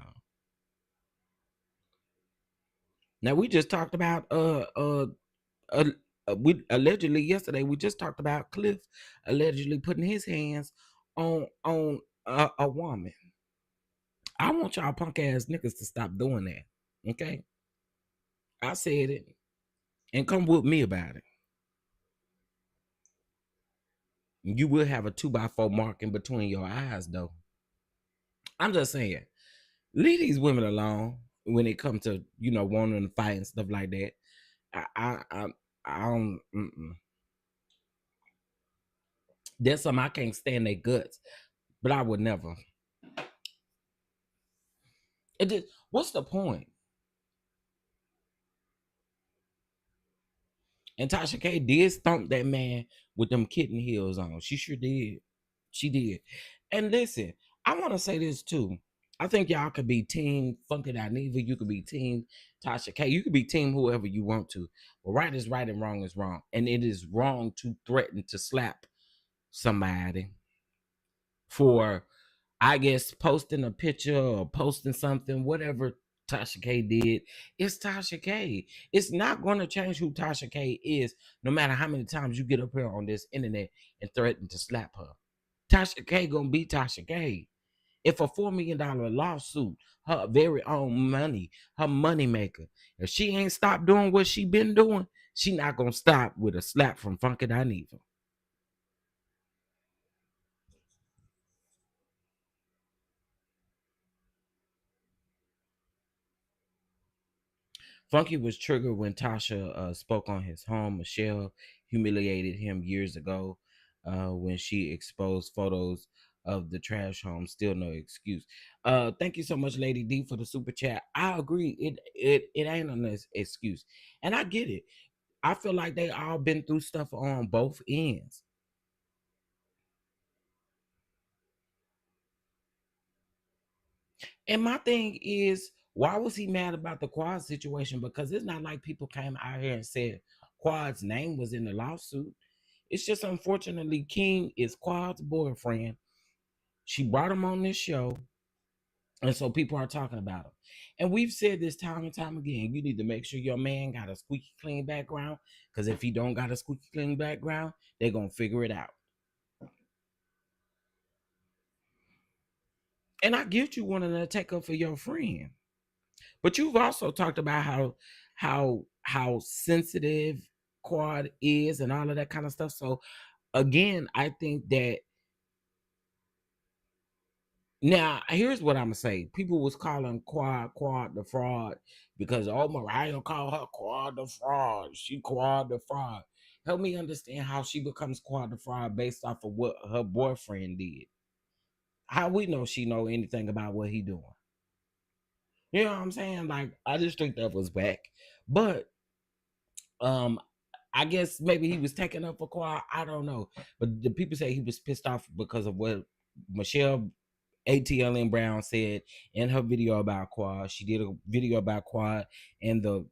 [SPEAKER 1] Now we just talked about uh, we allegedly yesterday we just talked about Cliff allegedly putting his hands on a woman. I want y'all punk ass niggas to stop doing that. Okay, I said it, and come with me about it. You will have a 2x4 mark in between your eyes, though. I'm just saying, leave these women alone when it comes to wanting to fight and stuff like that. I don't. There's some I can't stand their guts, but I would never. It just, what's the point? And Tasha K did stomp that man with them kitten heels on. She sure did. She did. And listen, I want to say this too. I think y'all could be team Funky Dineva. You could be team Tasha K. You could be team whoever you want to. But right is right and wrong is wrong. And it is wrong to threaten to slap somebody for, I guess, posting a picture or posting something, whatever Tasha K did. It's Tasha K. It's not going to change who Tasha K is, no matter how many times you get up here on this internet and threaten to slap her. Tasha K gonna be Tasha K. If a $4 million lawsuit, her very own money, her money maker, if she ain't stopped doing what she been doing, she not gonna stop with a slap from Funky Dineva. Funky was triggered when Tasha spoke on his home. Michelle humiliated him years ago when she exposed photos of the trash home. Still no excuse. Thank you so much, Lady D, for the super chat. I agree. It ain't an excuse, and I get it. I feel like they all been through stuff on both ends. And my thing is, why was he mad about the Quad situation? Because it's not like people came out here and said Quad's name was in the lawsuit. It's just unfortunately King is Quad's boyfriend. She brought him on this show, and so people are talking about him. And we've said this time and time again. You need to make sure your man got a squeaky clean background. Because if he don't got a squeaky clean background, they're gonna figure it out. And I get you wanting to take up for your friend. But you've also talked about how sensitive Quad is and all of that kind of stuff. So again, I think that now here's what I'm gonna say. People was calling Quad the fraud because Mariah called her Quad the fraud. She Quad the fraud. Help me understand how she becomes Quad the fraud based off of what her boyfriend did. How we know she know anything about what he doing? You know what I'm saying? Like I just think that was whack. But Um, I guess maybe he was taking up for Quad. I don't know, but the people say he was pissed off because of what Michelle ATLN Brown said in her video about Quad. She did a video about Quad and the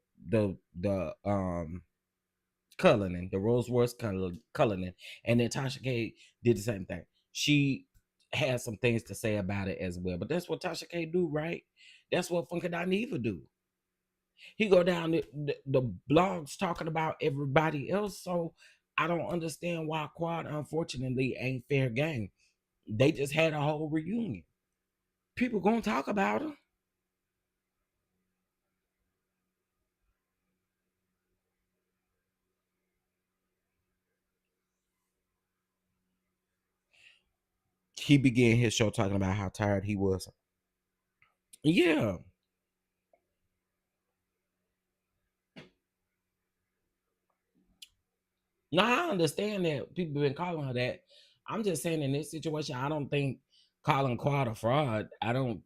[SPEAKER 1] Cullinan, the Rolls Royce Cullinan, and then Tasha K did the same thing. She had some things to say about it as well, but that's what Tasha K do, right? That's what Funky Dineva do. He go down the blogs talking about everybody else. So I don't understand why Quad unfortunately ain't fair game. They just had a whole reunion. People gonna talk about him. He began his show talking about how tired he was. Yeah. Now I understand that people been calling her that. I'm just saying in this situation, I don't think calling Quad a fraud. I don't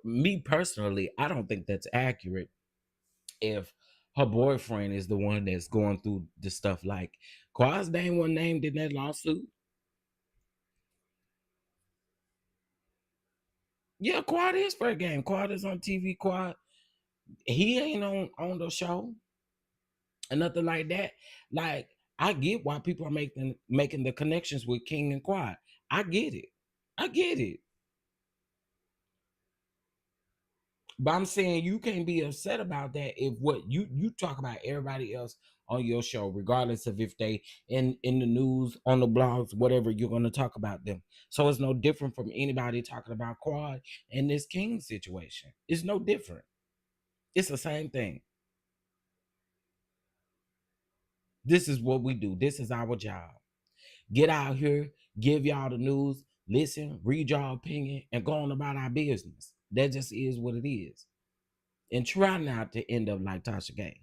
[SPEAKER 1] me personally, I don't think that's accurate if her boyfriend is the one that's going through the stuff. Like Quad's name wasn't named in that lawsuit. Yeah, Quad is fair game. Quad is on TV. Quad, he ain't on the show and nothing like that. Like, I get why people are making the connections with King and Quad. I get it. I get it. But I'm saying you can't be upset about that if what you talk about everybody else on your show, regardless of if they in the news, on the blogs, whatever, you're gonna talk about them. So it's no different from anybody talking about Quad and this King situation. It's no different. It's the same thing. This is what we do. This is our job. Get out here, give y'all the news, listen, read y'all opinion, and go on about our business. That just is what it is. And try not to end up like Tasha Gay.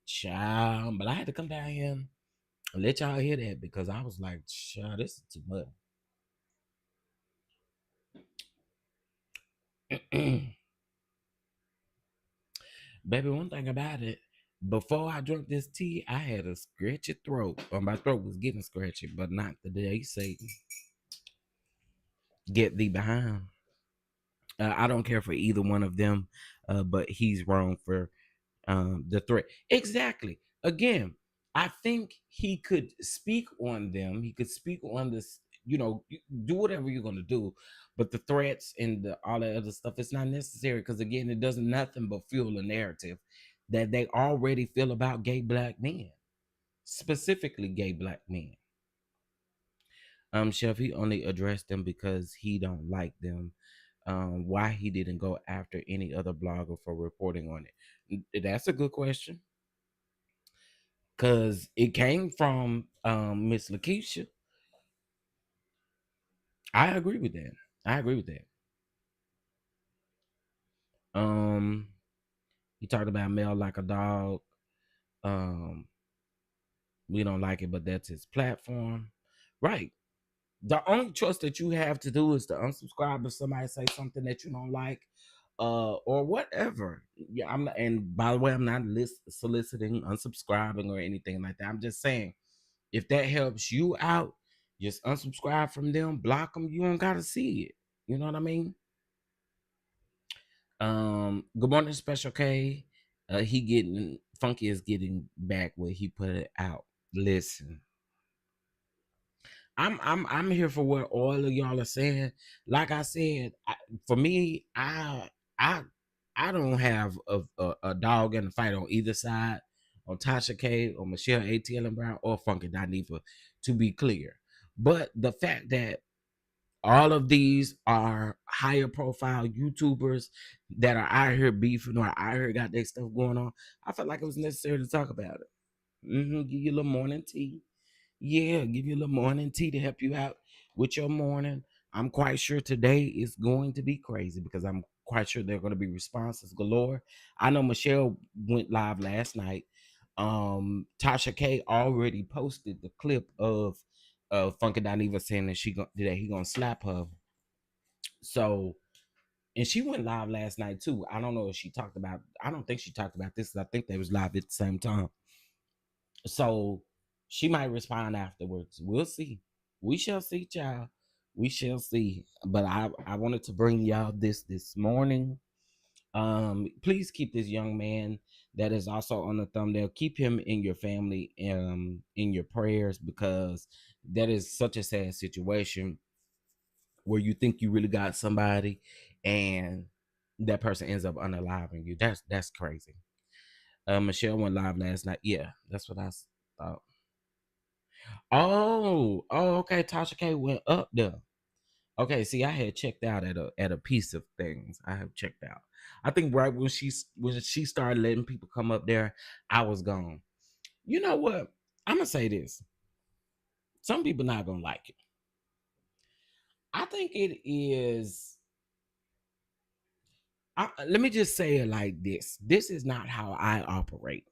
[SPEAKER 1] Child, but I had to come down here and let y'all hear that because I was like, child, this is too much. Baby, one thing about it, before I drank this tea, I had a scratchy throat. Or my throat was getting scratchy, but not today, Satan. Get thee behind. I don't care for either one of them, but he's wrong for the threat. Exactly. Again, I think he could speak on them. He could speak on this. Do whatever you're gonna do, but the threats and all that other stuff, it's not necessary because again, it does nothing but fuel a narrative that they already feel about gay black men, specifically gay black men. Chef, he only addressed them because he don't like them. Why he didn't go after any other blogger for reporting on it? That's a good question. Cause it came from Miss Lakeisha. I agree with that. I agree with that. Um, he talked about Mel like a dog. Um, we don't like it, but that's his platform. Right. The only choice that you have to do is to unsubscribe if somebody say something that you don't like, or whatever. Yeah, I'm not, and by the way, I'm not soliciting unsubscribing or anything like that. I'm just saying if that helps you out, just unsubscribe from them, block them. You don't gotta see it. You know what I mean? Good morning, Special K. He getting Funky is getting back where he put it out. Listen, I'm here for what all of y'all are saying. Like I said, for me, I I don't have a dog in the fight on either side, on Tasha K or Michelle ATL and Brown or Funky Dineva, to be clear. But the fact that all of these are higher profile YouTubers that are out here beefing or out here got their stuff going on, I felt like it was necessary to talk about it. Give you a little morning tea. Yeah, give you a little morning tea to help you out with your morning. I'm quite sure today is going to be crazy because I'm quite sure there are going to be responses galore. I know Michelle went live last night. Tasha K already posted the clip of Funky Dineva saying that he gonna slap her. So, and she went live last night too. I don't know if she talked about. I don't think she talked about this. I think they was live at the same time. So she might respond afterwards. We'll see. We shall see, child. We shall see. But I wanted to bring y'all this morning. Please keep this young man that is also on the thumbnail. Keep him in your family, in your prayers, because that is such a sad situation where you think you really got somebody and that person ends up unaliving you. That's crazy. Michelle went live last night. Yeah, that's what I thought. Oh, okay. Tasha K went up there. Okay, see, I had checked out at a piece of things. I have checked out. I think right when she started letting people come up there, I was gone. You know what? I'm gonna say this. Some people not gonna like it. I think it is. Let me just say it like this. This is not how I operate.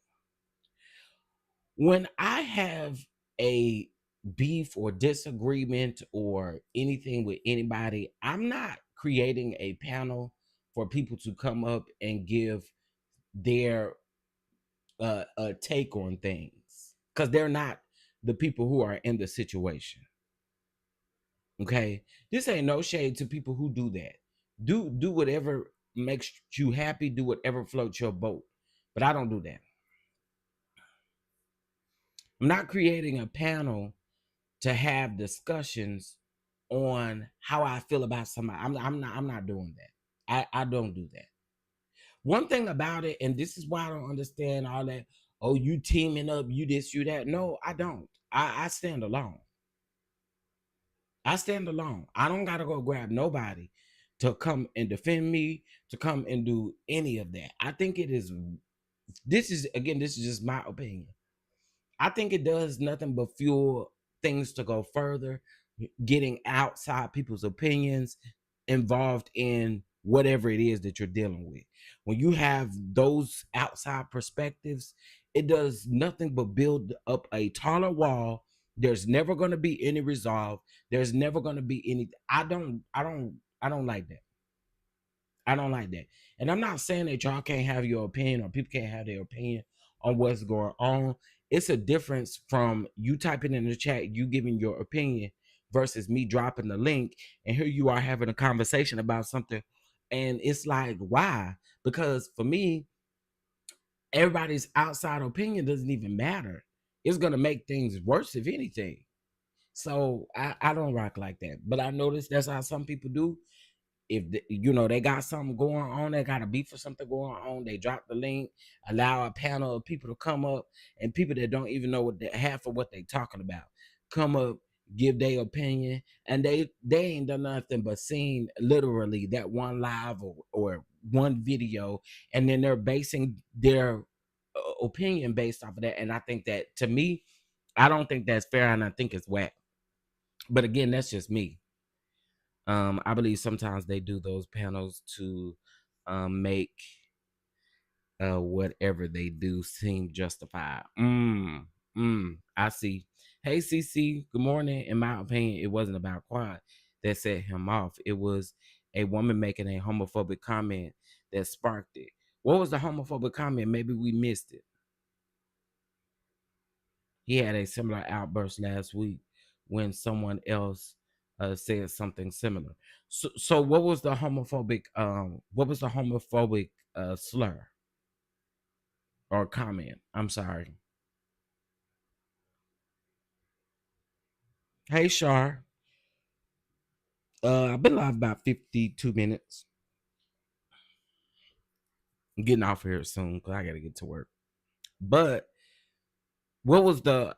[SPEAKER 1] When I have a beef or disagreement or anything with anybody, I'm not creating a panel for people to come up and give their take on things because they're not the people who are in the situation. Okay, this ain't no shade to people who do that. Do whatever makes you happy. Do whatever floats your boat. But I don't do that. I'm not creating a panel to have discussions on how I feel about somebody. I'm not doing that. I don't do that. One thing about it, and this is why I don't understand all that. Oh, you teaming up, you this, you that. No, I don't. I stand alone. I stand alone. I don't gotta go grab nobody to come and defend me, to come and do any of that. I think it is. This is just my opinion. I think it does nothing but fuel things to go further, getting outside people's opinions involved in whatever it is that you're dealing with. When you have those outside perspectives, it does nothing but build up a taller wall. There's never going to be any resolve. There's never going to be any. I don't like that. I don't like that. And I'm not saying that y'all can't have your opinion or people can't have their opinion on what's going on. It's a difference from you typing in the chat, you giving your opinion versus me dropping the link and here you are having a conversation about something. And it's like, why? Because for me, everybody's outside opinion doesn't even matter. It's going to make things worse, if anything. So I don't rock like that. But I noticed that's how some people do. If they got something going on, they got a beef or something going on, they drop the link, allow a panel of people to come up, and people that don't even know half of what they talking about come up, give their opinion, and they ain't done nothing but seen literally that one live or one video, and then they're basing their opinion based off of that. And I think that, to me, I don't think that's fair, and I think it's whack. But again, that's just me. I believe sometimes they do those panels to make whatever they do seem justified. I see. Hey, CC, good morning. In my opinion, it wasn't about Quad that set him off. It was a woman making a homophobic comment that sparked it. What was the homophobic comment? Maybe we missed it. He had a similar outburst last week when someone else said something similar. So what was the homophobic slur or comment? I'm sorry. Hey Shar. I've been live about 52 minutes. I'm getting off here soon because I gotta get to work. But what was the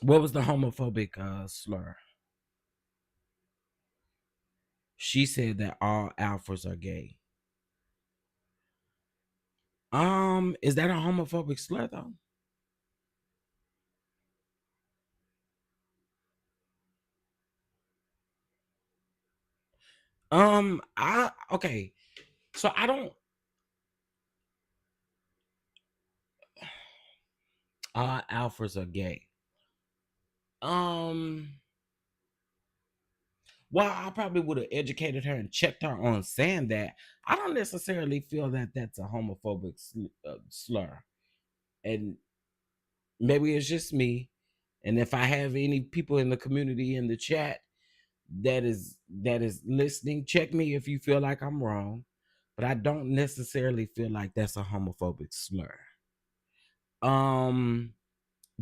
[SPEAKER 1] homophobic slur? She said that all alphas are gay. Is that a homophobic slur though? I okay. So I don't. All alphas are gay. Um. Well, I probably would have educated her and checked her on saying that. I don't necessarily feel that that's a homophobic slur, and maybe it's just me. And if I have any people in the community in the chat that is listening, check me if you feel like I'm wrong. But I don't necessarily feel like that's a homophobic slur. Um,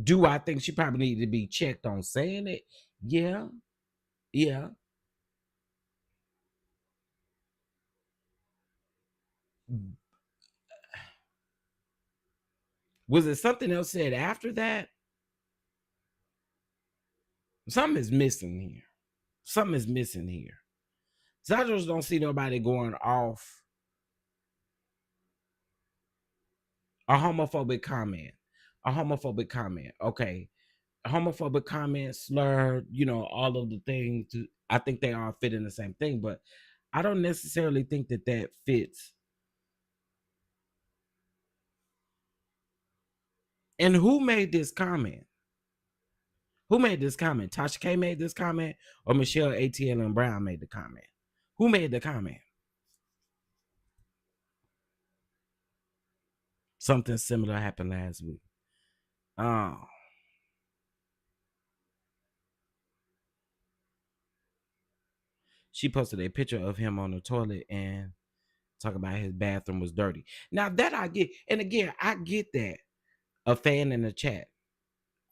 [SPEAKER 1] do I think she probably needed to be checked on saying it? Yeah, yeah. Was it something else said after that? Something is missing here. Something is missing here. So I just don't see nobody going off a homophobic comment. A homophobic comment. Okay. A homophobic comment, slur, all of the things. I think they all fit in the same thing, but I don't necessarily think that that fits. And who made this comment? Who made this comment? Tasha K made this comment, or Michelle ATL and Brown made the comment? Who made the comment? Something similar happened last week. Oh, She posted a picture of him on the toilet and talk about his bathroom was dirty. Now that I get, and again, I get that. A fan in the chat.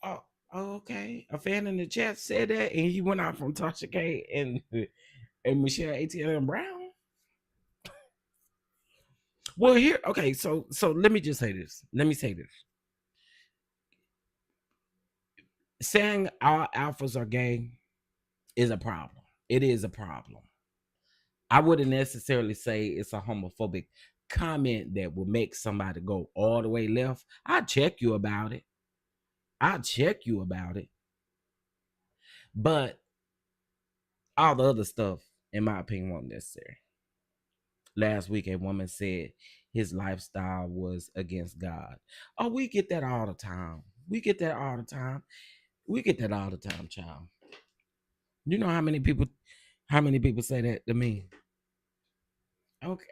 [SPEAKER 1] Oh, okay. A fan in the chat said that, and he went out from Tasha K and Michelle ATL Brown. Well, here, okay. So let me just say this. Let me say this. Saying all alphas are gay is a problem. It is a problem. I wouldn't necessarily say it's a homophobic comment that will make somebody go all the way left. I'll check you about it. I'll check you about it. But all the other stuff, in my opinion, wasn't necessary. Last week, a woman said his lifestyle was against God. Oh, we get that all the time. We get that all the time. We get that all the time, child. You know how many people say that to me?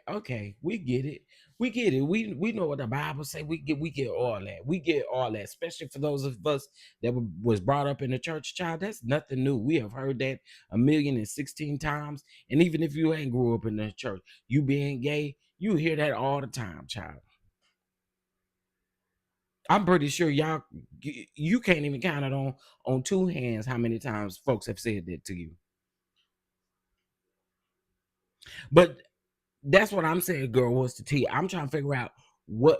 [SPEAKER 1] Okay, we get it. We get it. We know what the Bible say. We get all that. We get all that, especially for those of us that was brought up in the church, child. That's nothing new. We have heard that 1,016 times. And even if you ain't grew up in the church, you being gay, you hear that all the time, child. I'm pretty sure you can't even count it on two hands how many times folks have said that to you. But that's what I'm saying, girl. What's the tea? I'm trying to figure out what.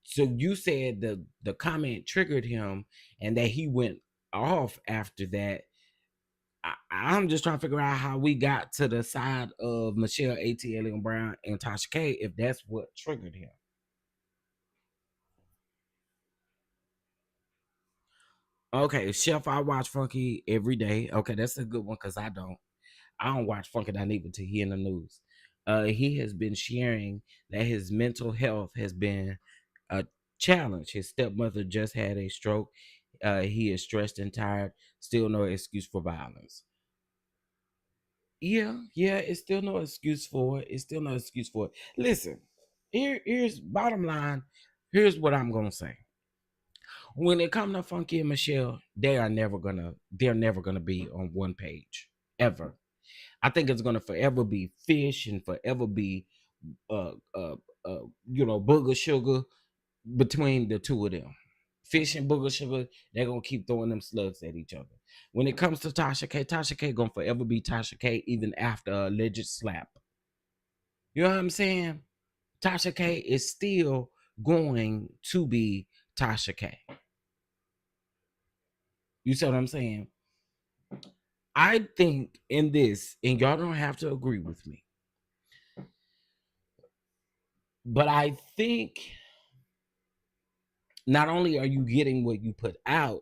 [SPEAKER 1] So you said the comment triggered him, and that he went off after that. I'm just trying to figure out how we got to the side of Michelle ATL Brown and Tasha K, if that's what triggered him. Okay, Chef, I watch Funky every day. Okay, that's a good one because I don't watch Funky Dineva till he in the news. He has been sharing that his mental health has been a challenge. His stepmother just had a stroke. He is stressed and tired. Still no excuse for violence. Yeah, it's still no excuse for it. It's still no excuse for it. Listen, here's bottom line. Here's what I'm gonna say. When it comes to Funky and Michelle, they're never gonna be on one page ever. I think it's gonna forever be fish and forever be uh uh booger sugar between the two of them. Fish and booger sugar, they're gonna keep throwing them slugs at each other. When it comes to Tasha K gonna forever be Tasha K even after a alleged slap. You know what I'm saying? Tasha K is still going to be Tasha K. You see what I'm saying? I think in this, and y'all don't have to agree with me, but I think not only are you getting what you put out,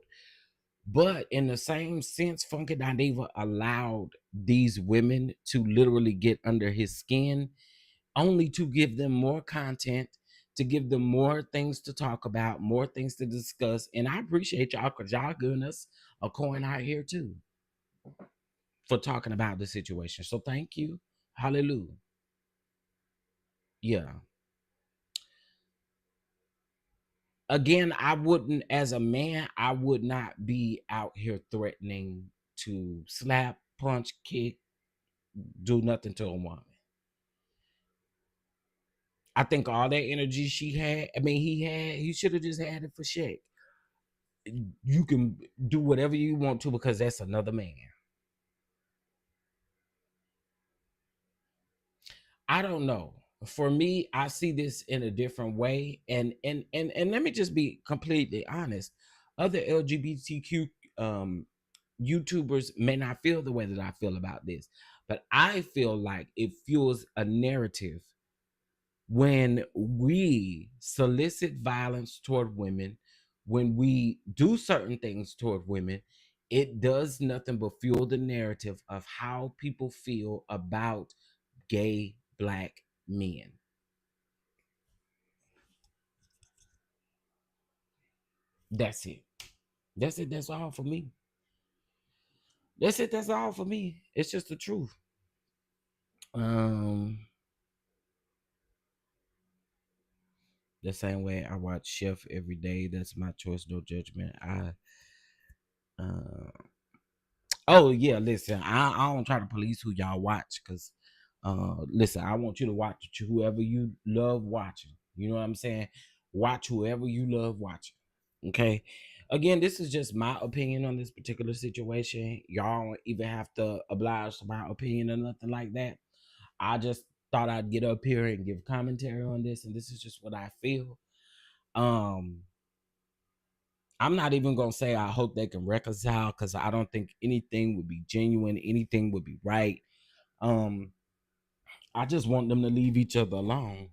[SPEAKER 1] but in the same sense, Funky Dineva allowed these women to literally get under his skin, only to give them more content, to give them more things to talk about, more things to discuss. And I appreciate y'all because y'all giving us a coin out here too for talking about the situation. So thank you. Hallelujah. Yeah. Again, I wouldn't, as a man, I would not be out here threatening to slap, punch, kick, do nothing to a woman. I think all that energy she had, he should have just had it for shit. You can do whatever you want to because that's another man. I don't know. For me, I see this in a different way. And let me just be completely honest. Other LGBTQ YouTubers may not feel the way that I feel about this, but I feel like it fuels a narrative when we solicit violence toward women, when we do certain things toward women. It does nothing but fuel the narrative of how people feel about gay black men. That's it. That's it. That's all for me. That's it. That's all for me. It's just the truth. Um, the same way I watch Chef every day. That's my choice, no judgment. Uh, Oh yeah, listen, I don't try to police who y'all watch because listen, I want you to watch whoever you love watching. You know what I'm saying? Watch whoever you love watching. Okay. Again, this is just my opinion on this particular situation. Y'all don't even have to oblige to my opinion or nothing like that. I just thought I'd get up here and give commentary on this, and this is just what I feel. Um, I'm not even gonna say I hope they can reconcile because I don't think anything would be genuine, anything would be right. Um, I just want them to leave each other alone.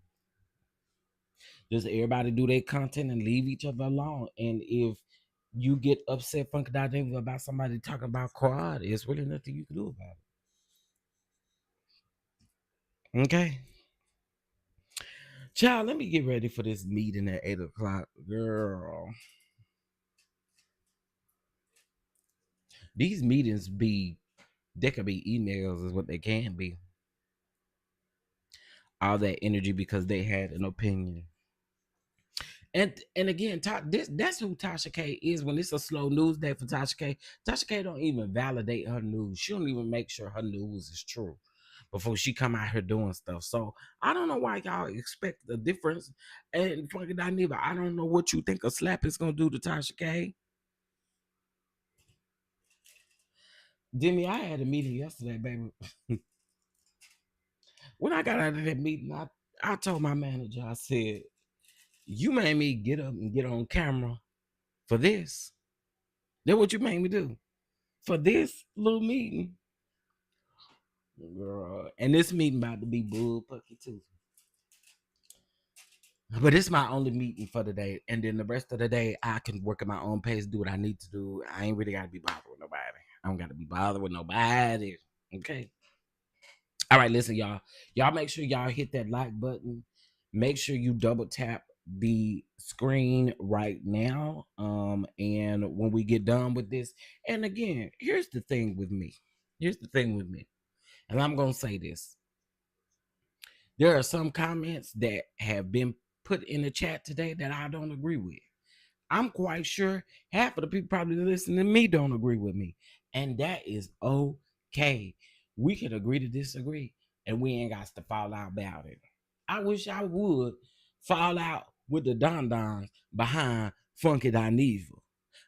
[SPEAKER 1] Just everybody do their content and leave each other alone. And if you get upset, Funky Dineva, about somebody talking about quad, it's really nothing you can do about it. Okay. Child, let me get ready for this meeting at 8 o'clock. Girl. These meetings they could be emails is what they can be. All that energy because they had an opinion. And again, that's who Tasha K is. When it's a slow news day for Tasha K don't even validate her news. She don't even make sure her news is true before she come out here doing stuff. So I don't know why y'all expect the difference. And fucking Dineva, I don't know what you think a slap is gonna do to Tasha K. Demi, I had a meeting yesterday, baby. When I got out of that meeting, I told my manager, I said, you made me get up and get on camera for this. That's what you made me do for this little meeting. Girl. And this meeting about to be bullpucky too. But it's my only meeting for the day. And then the rest of the day, I can work at my own pace, do what I need to do. I ain't really got to be bothered with nobody. I don't got to be bothered with nobody. Okay. All right, listen, y'all. Y'all make sure y'all hit that like button. Make sure you double tap the screen right now. And when we get done with this, and again, here's the thing with me. Here's the thing with me. And I'm gonna say this. There are some comments that have been put in the chat today that I don't agree with. I'm quite sure half of the people probably listening to me don't agree with me. And that is okay. We can agree to disagree, and we ain't got to fall out about it. I wish I would fall out with the DonDons behind Funky Dineva,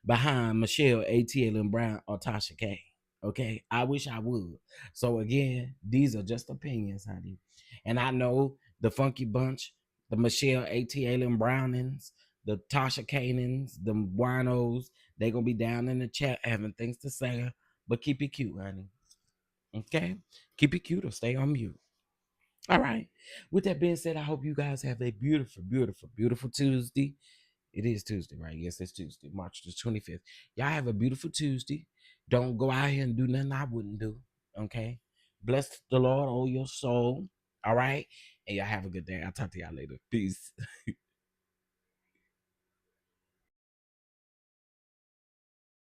[SPEAKER 1] behind Michelle ATL and Brown or Tasha K. Okay, I wish I would. So again, these are just opinions, honey. And I know the Funky Bunch, the Michelle ATL and Brownings, the Tasha Kanans, the winos, they gonna be down in the chat having things to say. But keep it cute, honey. Okay? Keep it cute or stay on mute. All right. With that being said, I hope you guys have a beautiful, beautiful, beautiful Tuesday. It is Tuesday, right? Yes, it's Tuesday, March the 25th. Y'all have a beautiful Tuesday. Don't go out here and do nothing I wouldn't do. Okay? Bless the Lord, all your soul. All right? And y'all have a good day. I'll talk to y'all later. Peace.